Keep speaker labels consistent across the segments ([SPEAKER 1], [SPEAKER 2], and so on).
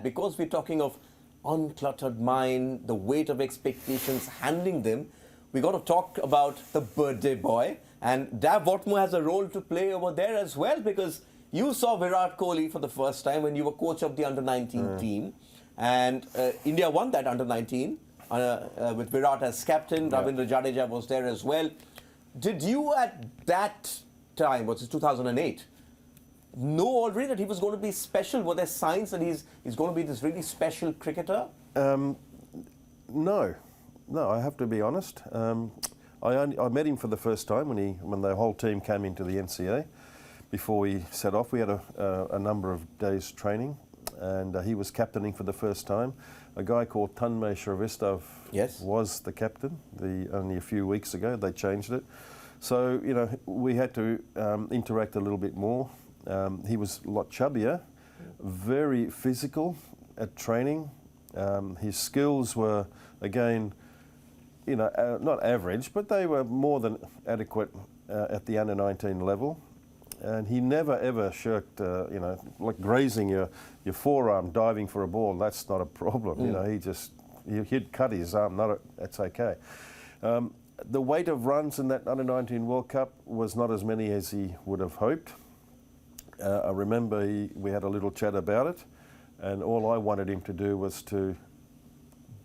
[SPEAKER 1] because we're talking of uncluttered mind, the weight of expectations, handling them, we got to talk about the birthday boy. And Dav Whatmough has a role to play over there as well, because you saw Virat Kohli for the first time when you were coach of the under-19 team. And India won that under-19 with Virat as captain. Ravindra Jadeja was there as well. Did you at that time, was it 2008, know already that he was going to be special? Were there signs that he's going to be this really special cricketer?
[SPEAKER 2] No, I have to be honest. I met him for the first time when the whole team came into the NCA. Before we set off, we had a number of days training, and he was captaining for the first time. A guy called Tanmay Shrivastava was the captain. Only a few weeks ago they changed it. So, you know, we had to interact a little bit more. He was a lot chubbier, very physical at training. His skills were, again, you know, not average, but they were more than adequate at the under-19 level. And he never ever shirked, you know, like grazing your forearm, diving for a ball. That's not a problem. You know, he'd cut his arm. That's okay. The weight of runs in that under-19 World Cup was not as many as he would have hoped. I remember we had a little chat about it, and all I wanted him to do was to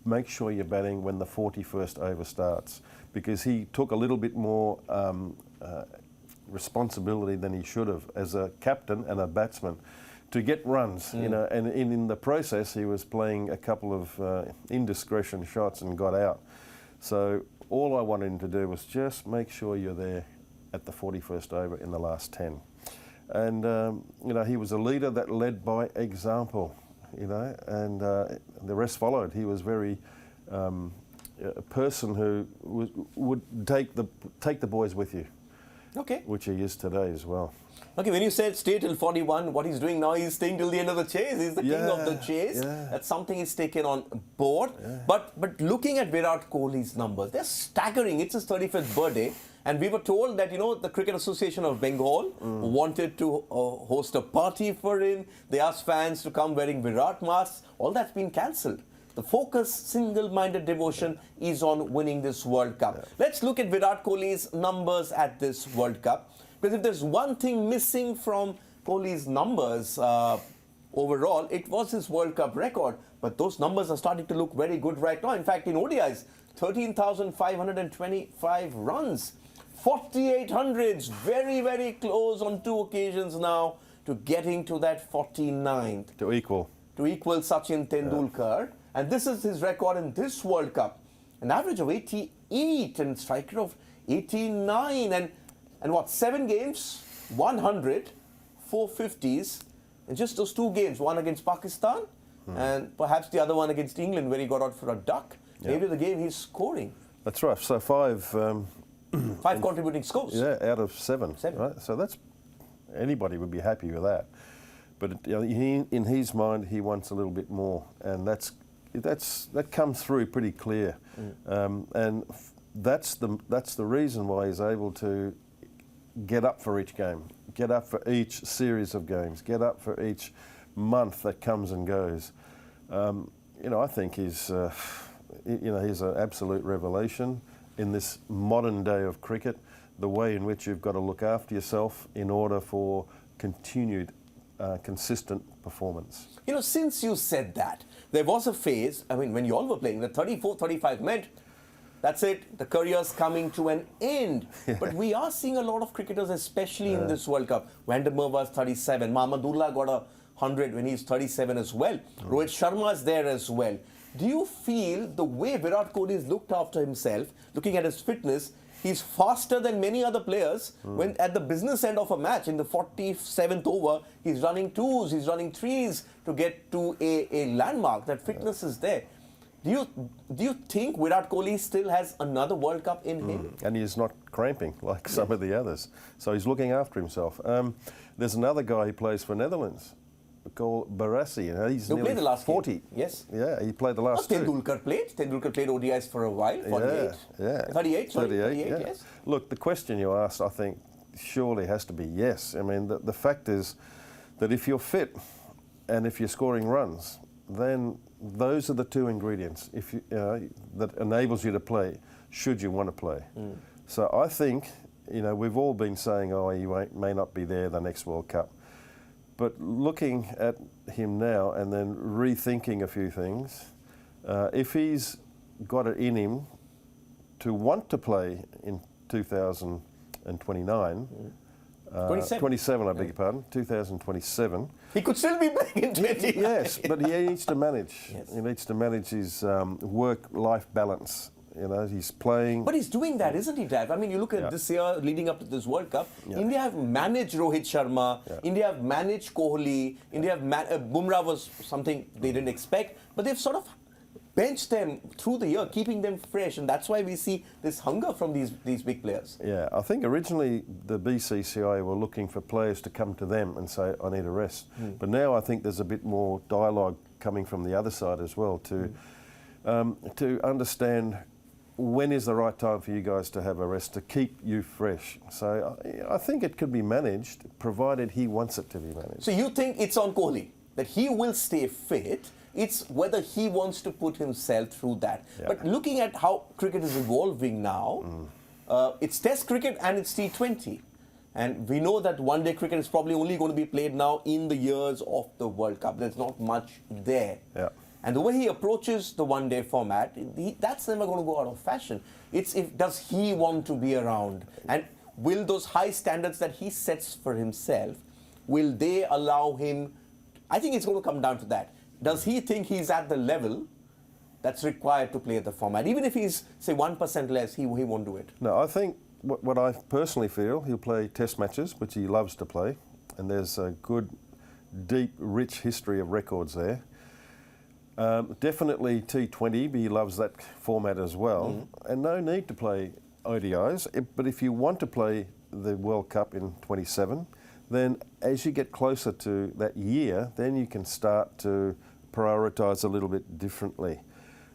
[SPEAKER 2] make sure you're batting when the 41st over starts, because he took a little bit more responsibility than he should have as a captain and a batsman to get runs, you know, and in the process he was playing a couple of indiscretion shots and got out. So all I wanted him to do was just make sure you're there at the 41st over in the last 10. And, you know, he was a leader that led by example, you know, and the rest followed. He was very a person who would take the boys with you.
[SPEAKER 1] Okay.
[SPEAKER 2] Which he is today as well.
[SPEAKER 1] Okay, when you said stay till 41, what he's doing now, he's staying till the end of the chase. He's the king of the chase.
[SPEAKER 2] Yeah.
[SPEAKER 1] That's something he's taken on board.
[SPEAKER 2] Yeah.
[SPEAKER 1] But looking at Virat Kohli's numbers, they're staggering. It's his 35th birthday. And we were told that, you know, the Cricket Association of Bengal wanted to host a party for him. They asked fans to come wearing Virat masks. All that's been cancelled. The focus, single-minded devotion is on winning this World Cup. Yeah. Let's look at Virat Kohli's numbers at this World Cup. Because if there's one thing missing from Kohli's numbers overall, it was his World Cup record. But those numbers are starting to look very good right now. In fact, in ODIs, 13,525 runs, 48 hundreds, very, very close on two occasions now to getting to that 49th.
[SPEAKER 2] To equal
[SPEAKER 1] Sachin Tendulkar. Yeah. And this is his record in this World Cup. An average of 88 and striker of 89. And what, 7 games, 100, 450s. And just those 2 games, one against Pakistan and perhaps the other one against England where he got out for a duck. Maybe the game he's scoring.
[SPEAKER 2] That's right. So 5
[SPEAKER 1] contributing scores.
[SPEAKER 2] Yeah, out of 7. Right? So that's, anybody would be happy with that. But you know, in his mind, he wants a little bit more, and that comes through pretty clear. And that's the reason why he's able to get up for each game, get up for each series of games, get up for each month that comes and goes. You know, I think he's an absolute revelation in this modern day of cricket, the way in which you've got to look after yourself in order for continued consistent performance.
[SPEAKER 1] You know, since you said that, there was a phase, I mean, when you all were playing, the 34, 35 meant, that's it, the career's coming to an end. Yeah. But we are seeing a lot of cricketers, especially in this World Cup. Vander Merwe's 37, Mahmudullah got 100 when he's 37 as well. Rohit Sharma's there as well. Do you feel the way Virat Kohli has looked after himself, looking at his fitness, he's faster than many other players. When at the business end of a match, in the 47th over, he's running 2s, he's running 3s to get to a landmark. That fitness is there. Do you think Virat Kohli still has another World Cup in him?
[SPEAKER 2] And he's not cramping like some of the others. So he's looking after himself. There's another guy who plays for Netherlands called Barassi. You know, he's nearly
[SPEAKER 1] played the last
[SPEAKER 2] 40.
[SPEAKER 1] Game. Yes.
[SPEAKER 2] Yeah, he played the last 2.
[SPEAKER 1] Tendulkar played. Tendulkar played ODIs for a while. 48.
[SPEAKER 2] Yeah.
[SPEAKER 1] 38, sorry. 38,
[SPEAKER 2] yeah.
[SPEAKER 1] Yes.
[SPEAKER 2] Look, the question you asked, I think, surely has to be yes. I mean, the fact is that if you're fit and if you're scoring runs then those are the two ingredients if you, that enables you to play, should you want to play. So I think, we've all been saying, oh, he may not be there the next World Cup. But looking at him now and then rethinking a few things, if he's got it in him to want to play in 2029, 27, I beg your pardon, 2027.
[SPEAKER 1] He could still be playing in 20.
[SPEAKER 2] Yes, but he needs to manage.
[SPEAKER 1] Yes.
[SPEAKER 2] He needs to manage his work-life balance. He's playing.
[SPEAKER 1] But he's doing that, isn't he, Dad? I mean, you look at this year leading up to this World Cup, India have managed Rohit Sharma, India have managed Kohli, India have Bumrah was something they didn't expect, but they've sort of benched them through the year, keeping them fresh, and that's why we see this hunger from these big players.
[SPEAKER 2] Yeah, I think originally the BCCI were looking for players to come to them and say, I need a rest. But now I think there's a bit more dialogue coming from the other side as well to understand when is the right time for you guys to have a rest, to keep you fresh. So I think it could be managed, provided he wants it to be managed.
[SPEAKER 1] So you think it's on Kohli, that he will stay fit, it's whether he wants to put himself through that.
[SPEAKER 2] Yeah.
[SPEAKER 1] But looking at how cricket is evolving now, it's Test cricket and it's T20. And we know that one-day cricket is probably only going to be played now in the years of the World Cup. There's not much there.
[SPEAKER 2] Yeah.
[SPEAKER 1] And the way he approaches the one-day format, that's never going to go out of fashion. It's does he want to be around? And will those high standards that he sets for himself, will they allow him? I think it's going to come down to that. Does he think he's at the level that's required to play the format? Even if he's, say, 1% less, he won't do it.
[SPEAKER 2] No, I think what I personally feel, he'll play Test matches, which he loves to play, and there's a good, deep, rich history of records there. Definitely T20, but he loves that format as well. And no need to play ODIs, but if you want to play the World Cup in 27, then as you get closer to that year, then you can start to prioritise a little bit differently.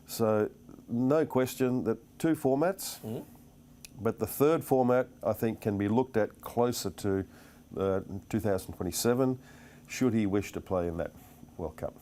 [SPEAKER 2] So no question that two formats, but the third format I think can be looked at closer to 2027 should he wish to play in that World Cup.